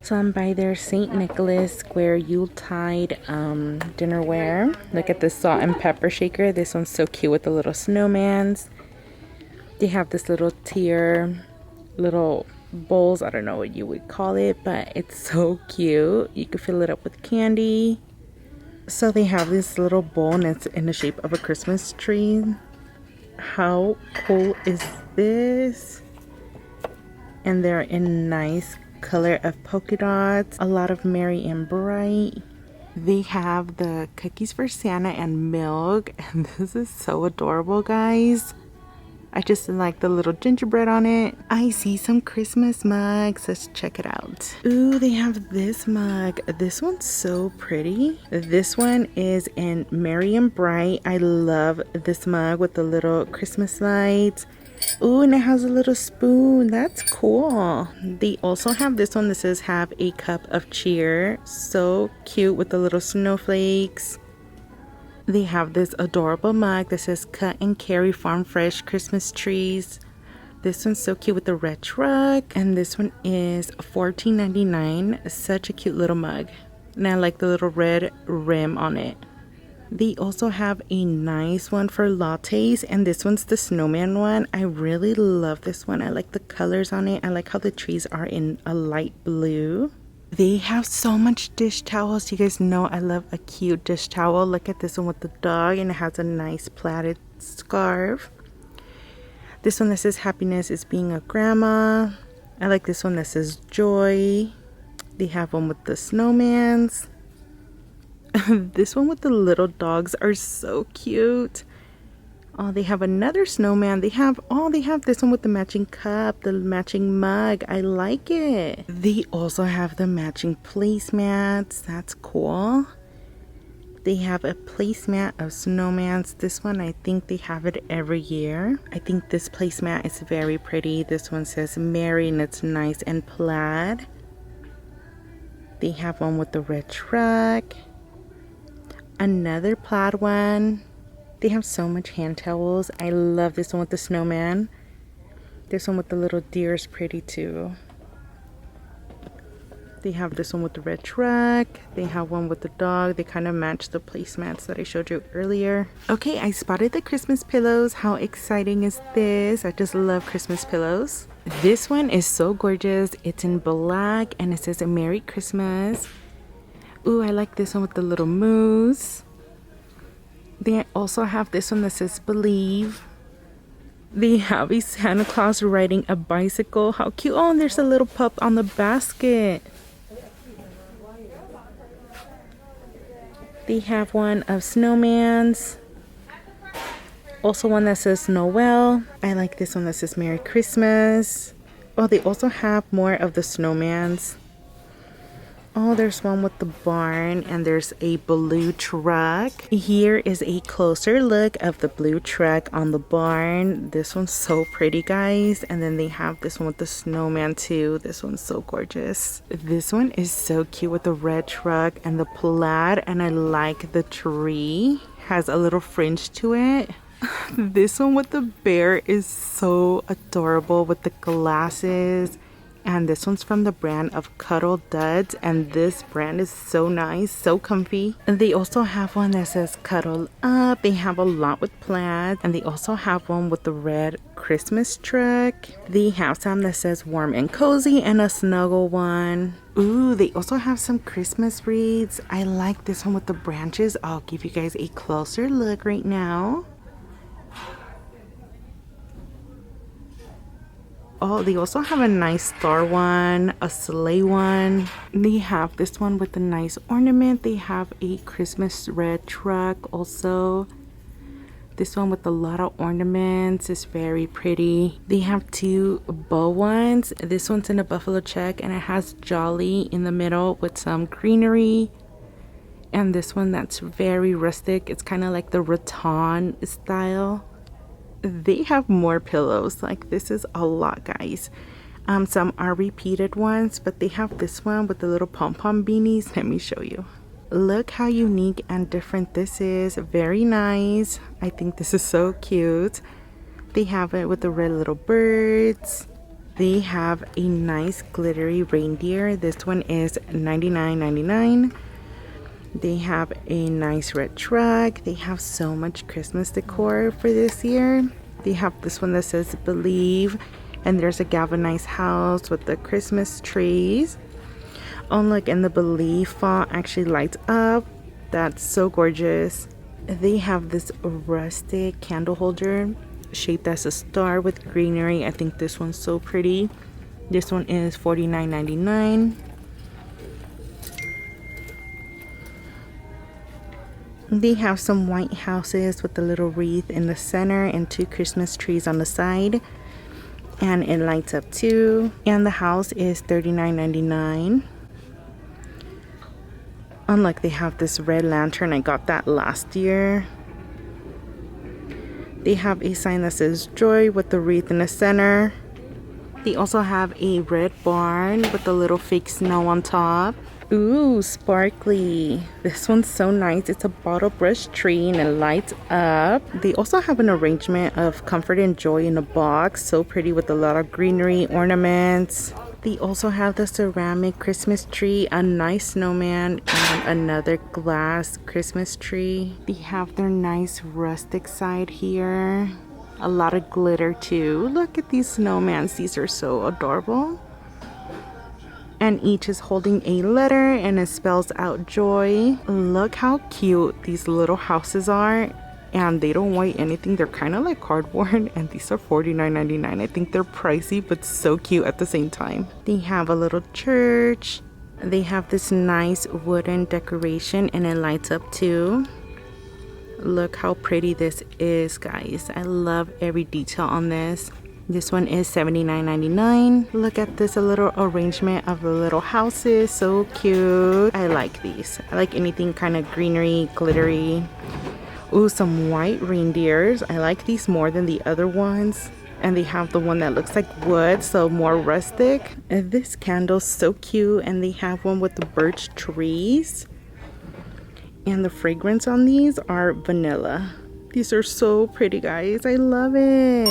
some by their St. Nicholas square Yuletide dinnerware. Look at this salt and pepper shaker. This one's so cute with the little snowmans. They have this little tier, little bowls. I don't know what you would call it, but it's so cute. You can fill it up with candy. So they have this little bowl and it's in the shape of a Christmas tree. How cool is this? And they're in nice color of polka dots, a lot of merry and bright. They have the cookies for Santa and milk, and this is so adorable, guys. I just like the little gingerbread on it. I see some Christmas mugs. Let's check it out. Ooh, they have this mug. This one's so pretty. This one is in merry and bright. I love this mug with the little Christmas lights. Ooh, and it has a little spoon. That's cool. They also have this one that says have a cup of cheer. So cute with the little snowflakes. They have this adorable mug that says cut and carry farm fresh Christmas trees. This one's so cute with the red truck. And this one is $14.99. Such a cute little mug. And I like the little red rim on it. They also have a nice one for lattes, and this one's the snowman one. I really love this one. I like the colors on it. I like how the trees are in a light blue. They have so much dish towels. You guys know I love a cute dish towel. Look at this one with the dog, and it has a nice plaited scarf. This one that says happiness is being a grandma. I like this one that says joy. They have one with the snowmans. This one with the little dogs are so cute. Oh, they have another snowman. They have this one with the matching cup, the matching mug. I like it. They also have the matching placemats. That's cool. They have a placemat of snowmans. This one, I think they have it every year. I think this placemat is very pretty. This one says Merry and it's nice and plaid. They have one with the red truck. Another plaid one. They have so much hand towels. I love this one with the snowman. This one with the little deer is pretty too. They have this one with the red truck. They have one with the dog. They kind of match the placemats that I showed you earlier. Okay, I spotted the Christmas pillows. How exciting is this? I just love Christmas pillows. This one is so gorgeous. It's in black and it says Merry Christmas. Ooh, I like this one with the little moose. They also have this one that says Believe. They have a Santa Claus riding a bicycle. How cute. Oh, and there's a little pup on the basket. They have one of snowmans. Also one that says Noel. I like this one that says Merry Christmas. Oh, they also have more of the snowmans. Oh, there's one with the barn and there's a blue truck. Here is a closer look of the blue truck on the barn. This one's so pretty, guys. And then they have this one with the snowman too. This one's so gorgeous. This one is so cute with the red truck and the plaid, and I like the tree. Has a little fringe to it. This one with the bear is so adorable with the glasses. And this one's from the brand of Cuddle Duds, and this brand is so nice, so comfy. And they also have one that says Cuddle Up. They have a lot with plaid, and they also have one with the red Christmas truck. They have some that says Warm and Cozy and a snuggle one. Ooh, they also have some Christmas wreaths. I like this one with the branches. I'll give you guys a closer look right now. Oh, they also have a nice star one, a sleigh one. They have this one with a nice ornament. They have a Christmas red truck also. This one with a lot of ornaments is very pretty. They have two bow ones. This one's in a buffalo check and it has jolly in the middle with some greenery. And this one that's very rustic. It's kind of like the rattan style. They have more pillows. Like, this is a lot, guys. Some are repeated ones, but they have this one with the little pom-pom beanies. Let me show you. Look how unique and different this is. Very nice. I think this is so cute. They have it with the red little birds. They have a nice glittery reindeer. This one is $99.99. They have a nice red truck. They have so much Christmas decor for this year. They have this one that says Believe, and there's a galvanized house with the Christmas trees. Oh look, and the Believe font actually lights up. That's so gorgeous. They have this rustic candle holder shaped as a star with greenery. I think this one's so pretty. This one is $49.99. They have some white houses with a little wreath in the center and 2 Christmas trees on the side. And it lights up too. And the house is $39.99. Unlike they have this red lantern. I got that last year. They have a sign that says Joy with the wreath in the center. They also have a red barn with a little fake snow on top. Ooh, sparkly. This one's so nice. It's a bottle brush tree and it lights up. They also have an arrangement of comfort and joy in a box. So pretty with a lot of greenery, ornaments. They also have the ceramic Christmas tree, a nice snowman, and another glass Christmas tree. They have their nice rustic side here. A lot of glitter too. Look at these snowmans. These are so adorable. And each is holding a letter and it spells out joy. Look how cute these little houses are. And they don't weigh anything. They're kind of like cardboard. And these are $49.99. I think they're pricey but so cute at the same time. They have a little church. They have this nice wooden decoration and it lights up too. Look how pretty this is, guys. I love every detail on this. This one is $79.99. Look at this, a little arrangement of the little houses. So cute. I like these. I like anything kind of greenery, glittery. Ooh, some white reindeers. I like these more than the other ones. And they have the one that looks like wood, so more rustic. And this candle's so cute. And they have one with the birch trees. And the fragrance on these are vanilla. These are so pretty, guys. I love it.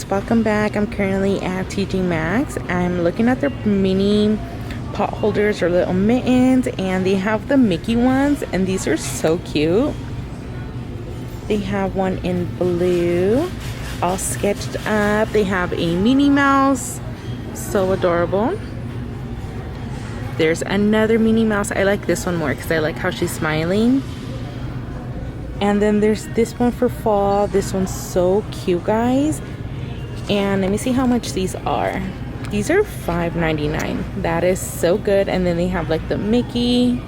Welcome back. I'm currently at T.J.Maxx. I'm looking at their mini pot holders or little mittens, and they have the Mickey ones, and these are so cute. They have one in blue, all sketched up. They have a Minnie Mouse, so adorable. There's another Minnie Mouse. I like this one more because I like how she's smiling. And then there's this one for fall. This one's so cute, guys. And let me see how much these are. These are $5.99. That is so good. And then they have like the Mickey.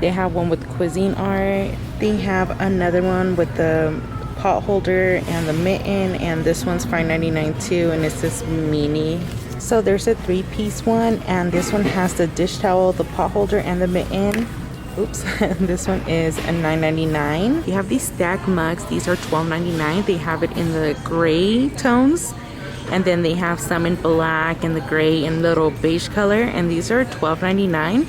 They have one with cuisine art. They have another one with the pot holder and the mitten. And this one's $5.99 too. And it says mini. So there's a 3-piece one. And this one has the dish towel, the pot holder, and the mitten. Oops. This one is a $9.99. You have these stack mugs. These are $12.99. They have it in the gray tones, and then they have some in black and the gray and little beige color, and these are $12.99.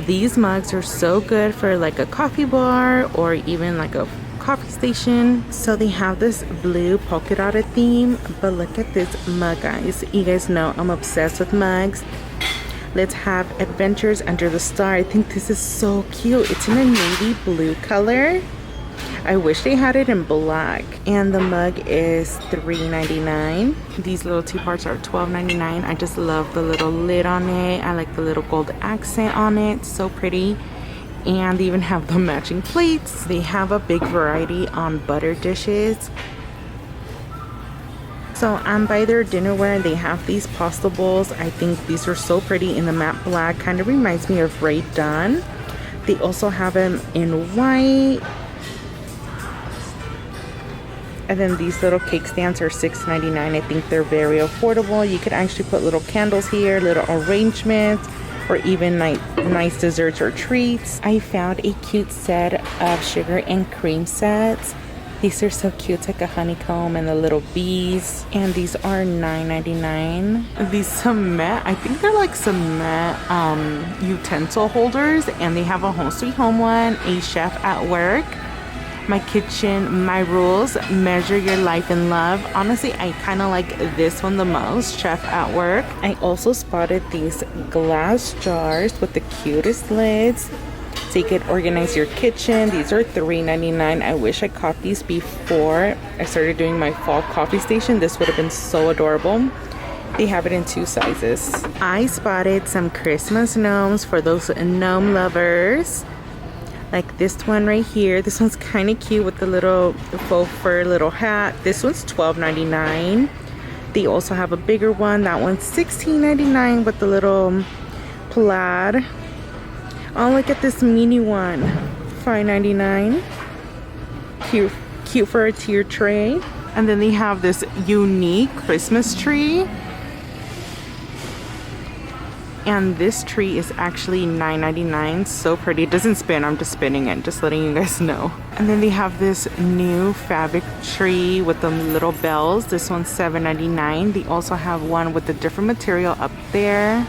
These mugs are so good for like a coffee bar or even like a coffee station. So they have this blue polka dotted theme, but look at this mug, guys. You guys know I'm obsessed with mugs. Let's have adventures under the star. I think this is so cute. It's in a navy blue color. I wish they had it in black. And the mug is $3.99. These little teapots are $12.99. I just love the little lid on it. I like the little gold accent on it. So pretty. And they even have the matching plates. They have a big variety on butter dishes. So I'm by their dinnerware and they have these pasta bowls. I think these are so pretty in the matte black. Kind of reminds me of Ray Dunn. They also have them in white. And then these little cake stands are $6.99. I think they're very affordable. You could actually put little candles here, little arrangements, or even nice desserts or treats. I found a cute set of sugar and cream sets. These are so cute. It's like a honeycomb and the little bees. And these are $9.99. These cement, I think they're like cement utensil holders. And they have a Home Sweet Home one, a Chef at Work, My Kitchen, My Rules, Measure Your Life in Love. Honestly, I kind of like this one the most, Chef at Work. I also spotted these glass jars with the cutest lids, so you could organize your kitchen. These are $3.99. I wish I caught these before I started doing my fall coffee station. This would have been so adorable. They have it in 2 sizes. I spotted some Christmas gnomes for those gnome lovers. Like this one right here. This one's kind of cute with the little faux fur little hat. This one's $12.99. They also have a bigger one. That one's $16.99 with the little plaid. Oh, look at this mini one. $5.99. Cute for a tier tray. And then they have this unique Christmas tree. And this tree is actually $9.99. So pretty. It doesn't spin. I'm just spinning it. Just letting you guys know. And then they have this new fabric tree with the little bells. This one's $7.99. They also have one with a different material up there.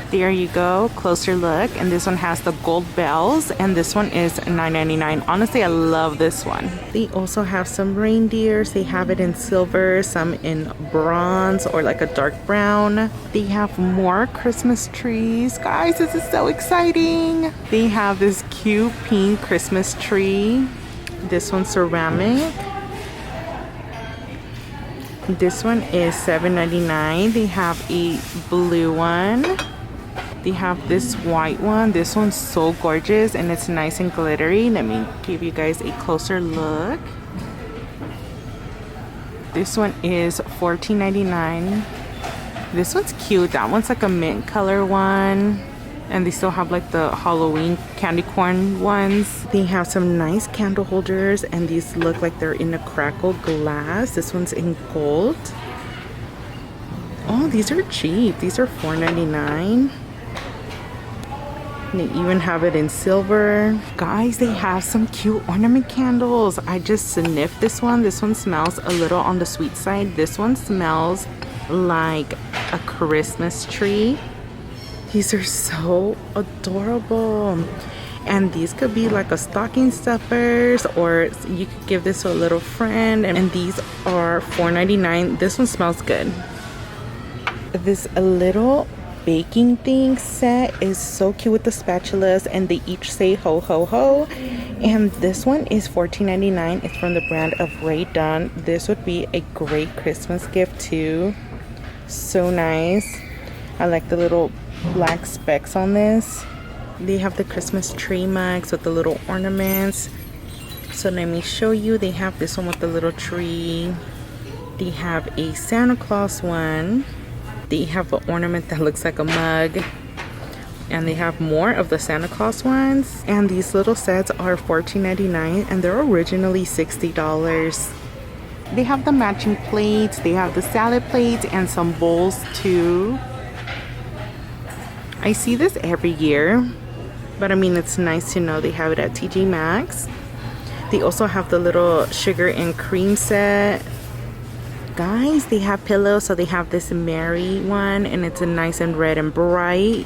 There you go. Closer look. And this one has the gold bells. And this one is $9.99. Honestly, I love this one. They also have some reindeers. They have it in silver, some in bronze or like a dark brown. They have more Christmas trees. Guys, this is so exciting. They have this cute pink Christmas tree. This one's ceramic. This one is $7.99. They have a blue one. They have this white one. This one's so gorgeous and it's nice and glittery. Let me give you guys a closer look. This one is $14.99. This one's cute. That one's like a mint color one. And they still have like the Halloween candy corn ones. They have some nice candle holders and these look like they're in a crackle glass. This one's in gold. Oh, these are cheap. These are $4.99. They even have it in silver. Guys, they have some cute ornament candles. I just sniffed this one. This one smells a little on the sweet side. This one smells like a Christmas tree. These are so adorable. And these could be like a stocking stuffers, or you could give this to a little friend. And these are $4.99. This one smells good. This little baking thing set is so cute with the spatulas, and they each say ho ho ho. And this one is $14.99. It's from the brand of Ray Dunn. This would be a great Christmas gift too. So nice. I like the little black specks on this. They have the Christmas tree mugs with the little ornaments. So let me show you. They have this one with the little tree. They have a Santa Claus one. They have an ornament that looks like a mug. And they have more of the Santa Claus ones. And these little sets are $14.99 and they're originally $60. They have the matching plates. They have the salad plates and some bowls too. I see this every year, but I mean, it's nice to know they have it at T.J.Maxx. They also have the little sugar and cream set. Guys, they have pillows. So they have this Mary one and it's a nice and red and bright.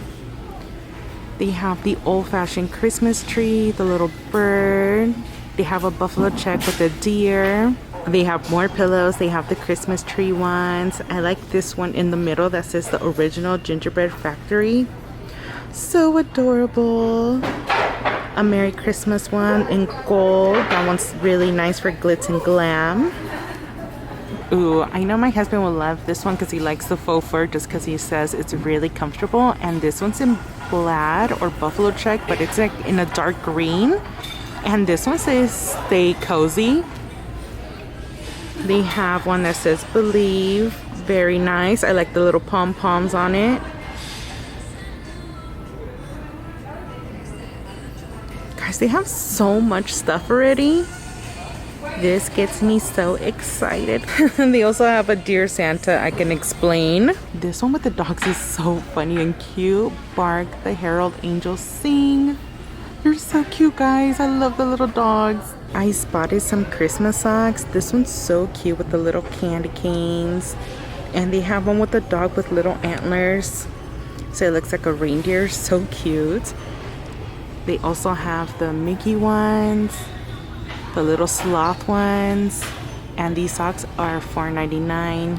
They have the old-fashioned Christmas tree, the little bird. They have a buffalo check with a deer. They have more pillows. They have the Christmas tree ones. I like this one in the middle that says the original gingerbread factory. So adorable. a Merry Christmas one in gold. That one's really nice for glitz and glam. Ooh, I know my husband will love this one because he likes the faux fur, just because he says it's really comfortable. And this one's in plaid or buffalo check, but it's like in a dark green. And this one says stay cozy. They have one that says believe. Very nice. I like the little pom-poms on it. Guys, they have so much stuff already. This gets me so excited. They also have a Dear Santa I can explain. This one with the dogs is so funny and cute. Bark, the Herald Angels sing. They're so cute, guys. I love the little dogs. I spotted some Christmas socks. This one's so cute with the little candy canes. And they have one with a dog with little antlers. So it looks like a reindeer. So cute. They also have the Mickey ones, the little sloth ones, and these socks are $4.99.